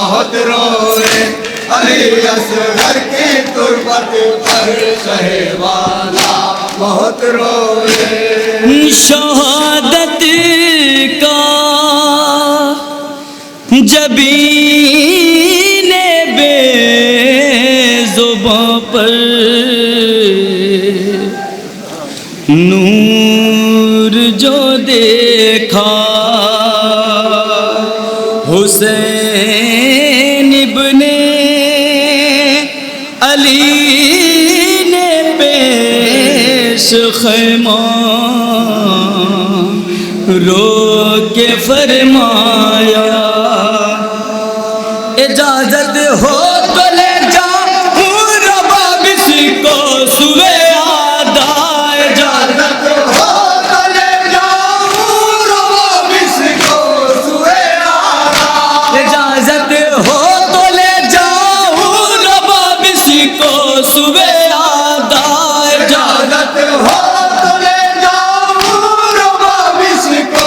بہت روئے علی اصغر کی تربت پر شہ والا بہت روئے شہادت کا جبین بے زباں پر نور جو دیکھا حسین ابن علی نے پیش خیمہ رو کے فرمایا اجازت ہو تو لے جاؤں رباب اسی کو سوے آدھا اجازت ہو تو لے جاؤں رباب اس کو سوئے آدھا اجازت ہو تو لے جاؤں رباب اسی کو سوے آدھا اجازت ہو تو لے جاؤں رباب اس کو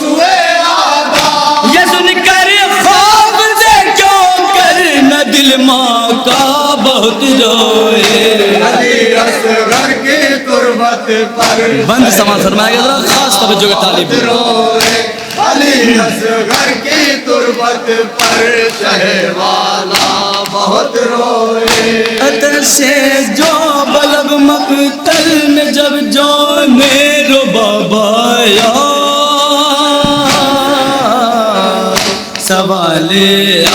سوئے آدھا یہ سن کر خواب سے کیوں کر نہ دل ماں کا بہت روئے علی اصغر کی تربت پر بند سماعت فرمائے گا ذرا خاص توجہ کا طالب روئے علی اصغر کی تربت پر شہ والا بہت روئے اتر سے جو بلب مقتل میں جب جان رباب آیا سوال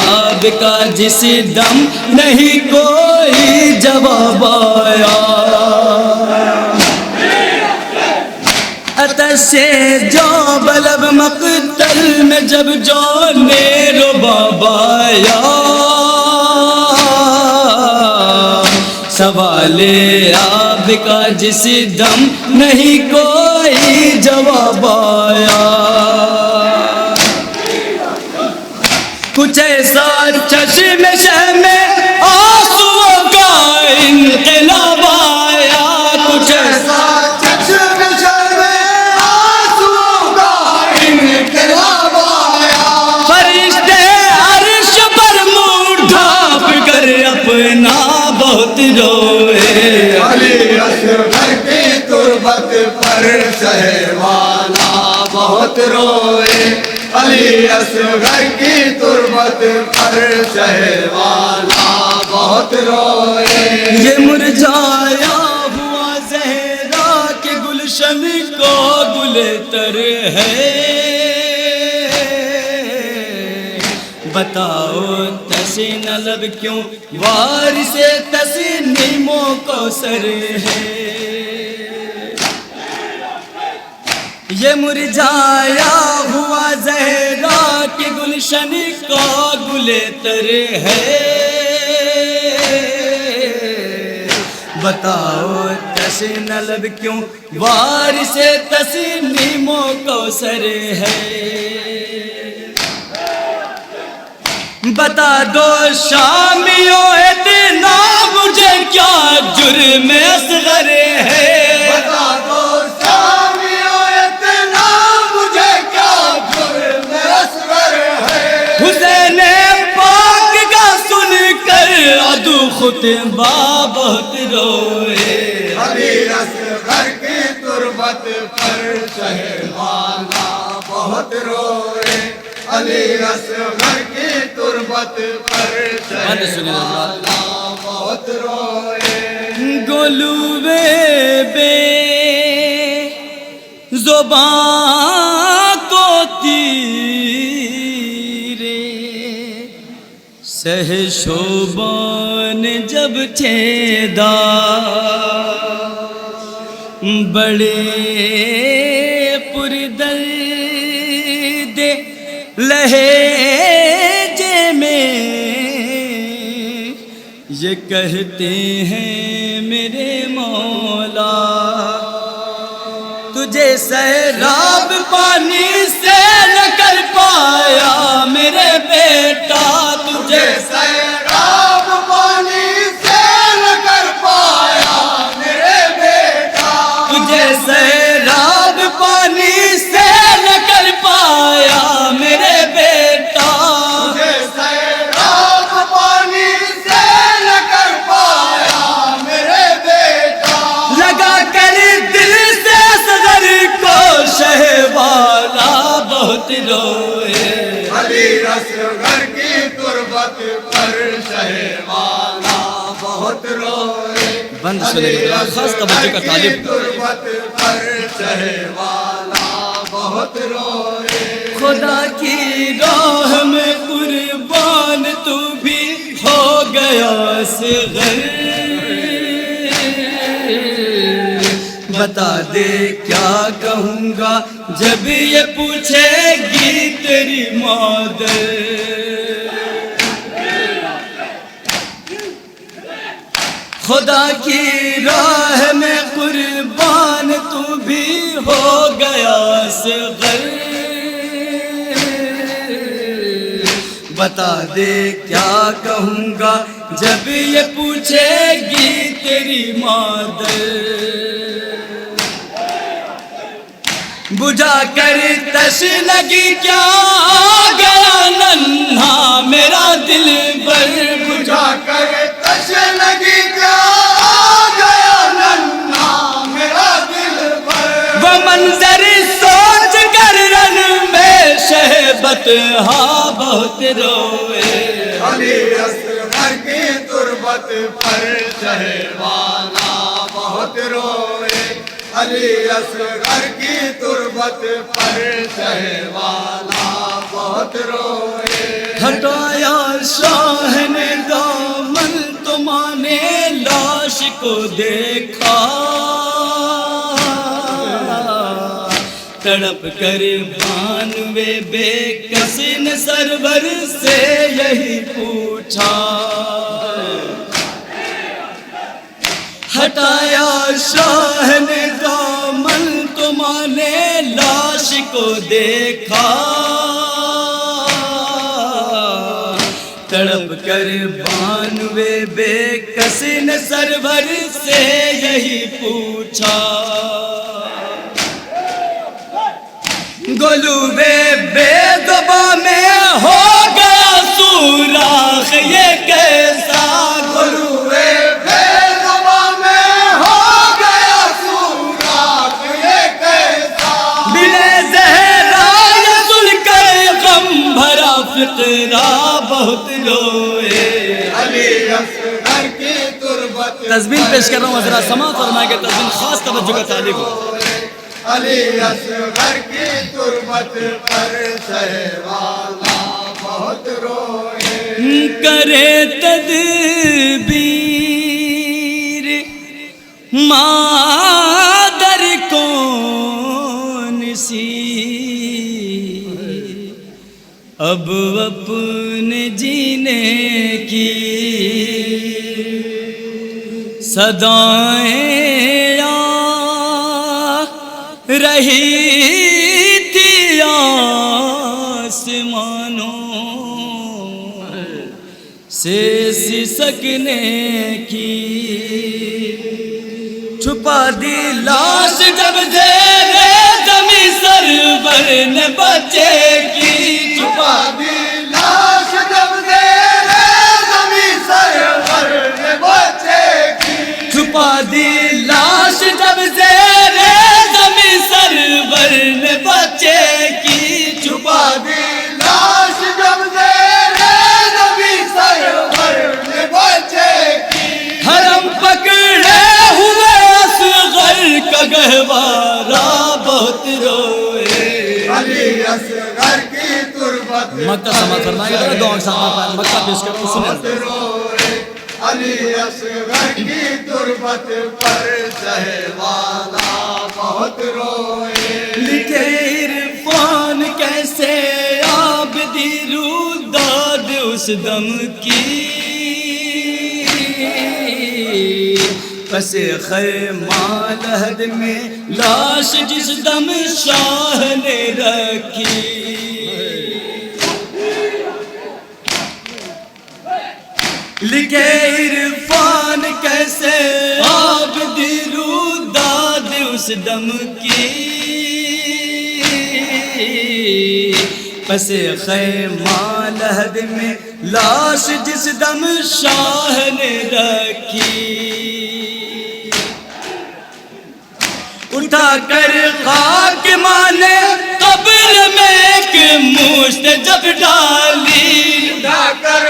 آب کا جس دم نہیں کوئی جواب آیا اتر سے جو بلب مقتل میں جب جان رباب آیا سوال آب کا جس دم نہیں کوئی جواب آیا کچھ ایسا چشم شہ میں آنسوؤں کا انقلاب آیا کچھ ایسا چشم شہ میں آنسوؤں کا انقلاب آیا فرشتے عرش پر منہ ڈھانپ کر اپنا بہت روئے علی اصغر کی تربت پر شہ والا بہت روئے علی اصغر کی تربت پر شہ والا بہت روئے یہ مرجھایا ہوا زہرا کے گلشن کو گل تر ہے بتاؤ تسین لب کیوں وارث تسنیموں کو سر ہے یہ مرجھایا ہوا زہرا کے گلشن کا گل تر ہے بتاؤ تسین لب کیوں وارث تسنیموں کو سر ہے بتا دو شامیوں اتنا مجھے کیا جرم اصغر ہے بتا دو شامیوں اتنا مجھے کیا جرم اصغر ہے حسین پاک کا سن کر عدو خطبہ بہت روئے علی اصغر کی تربت پر شہ والا بہت روئے علی اصغر کی تربت پر شہ والا بہت روئے گلوے بے زباں کو تیرے سہ شوبان جب چھیدا بڑے پردرد لہجے میں یہ کہتے ہیں میرے مولا تجھے سیراب پانی سے نہ کر پایا میرے بیٹا تجھے سیراب پانی سے نہ کر پایا میرے بیٹا تجھے سیراب پانی سے نہ کر پایا میرے بیٹا تجھے سیراب تربت پر شہوانا بہت روئے بند سنے خاص توجہ کا طالب تربت پر شہوانا بہت روئے خدا کی راہ میں قربان تو بھی ہو گیا صغر بتا دے کیا کہوں گا جب یہ پوچھے گی تیری مادر خدا کی راہ میں قربان تو بھی ہو گیا صغر بتا دے کیا کہوں گا جب یہ پوچھے گی تیری مادر بجھا کر تشنگی کیا گیا ننھا میرا دل بر بجھا کر تشنگی کیا گیا ننھا میرا دل پر وہ منظر سوچ کر رن میں شہبت ہاں بہت روئے علی اصغر کی تربت پر شہوانا بہت روئے علی اصغر کی تربت پر شہوانا بہت روئے ہٹایا شاہ نے دامن تمہانے لاش کو دیکھا تڑپ کر بانوے بے کس نے سرور سے یہی پوچھا ہٹایا شاہ نے دامن تمہانے لاش کو دیکھا تڑپ کر بانوے بے کس نے سرور سے یہی پوچھا گلوے بے زباں میں ہو گیا سوراخ یہ کیسا گلوے بے زباں میں ہو گیا سوراخ یہ کیسا بلے زہرا سن کر غم بھرا فقرا بہت روئے علی اصغر کی تربت تزمین پیش کر رہا ہوں حضرات سماعت فرمائیں کہ تزمین خاص توجہ کا طالب ہو علی اصغر کی تربت پر شہوانا بہت روئے کرے تدبیر مادر کون سی اب اپنے جینے کی صدائیں آ رہی تھی آسمانوں سے سسکنے کی چھپا دی لاش جب زیر زمیں سرور نے بچے کی چھپا دی لاش جب زیر زمیں سرور نے بچے کی چھپا دی لاش جب زیر زمیں سرور نے بچے کی چھپا دی لاش جب زیر زمیں سرور نے بچے کی حرم پکڑے ہوئے اصغر کا گہوارہ بہت روئے علی اصغر کی تربت مکہ سماعت فرمائیے ذرا دعا کے ساتھ مکہ پیش کرو سنیں روئے علی اصغر کی تربت پر شہوانا بہت روئے لکھے عرفان کیسے عابدی روداد اس دم کی پس خیمہ لحد میں لاش جس دم شاہ نے رکھی لکھے عرفان کیسے عابدی روداد اس دم کی پس خیمہ لحد میں لاش جس دم شاہ نے رکھی اٹھا کر خاک مانے قبر میں ایک مشت جب ڈالی اٹھا کر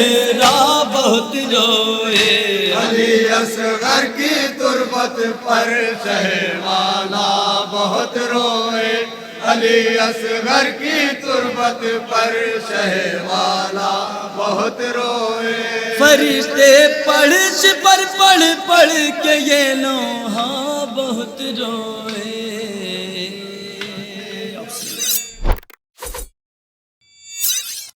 زہرا بہت روئے علی اصغر کی تربت پر شہوالا بہت روئے علی اصغر کی تربت پر شہوالا بہت روئے فرشتے پڑھ پر پڑھ پڑھ کے یہ لوہا بہت روئے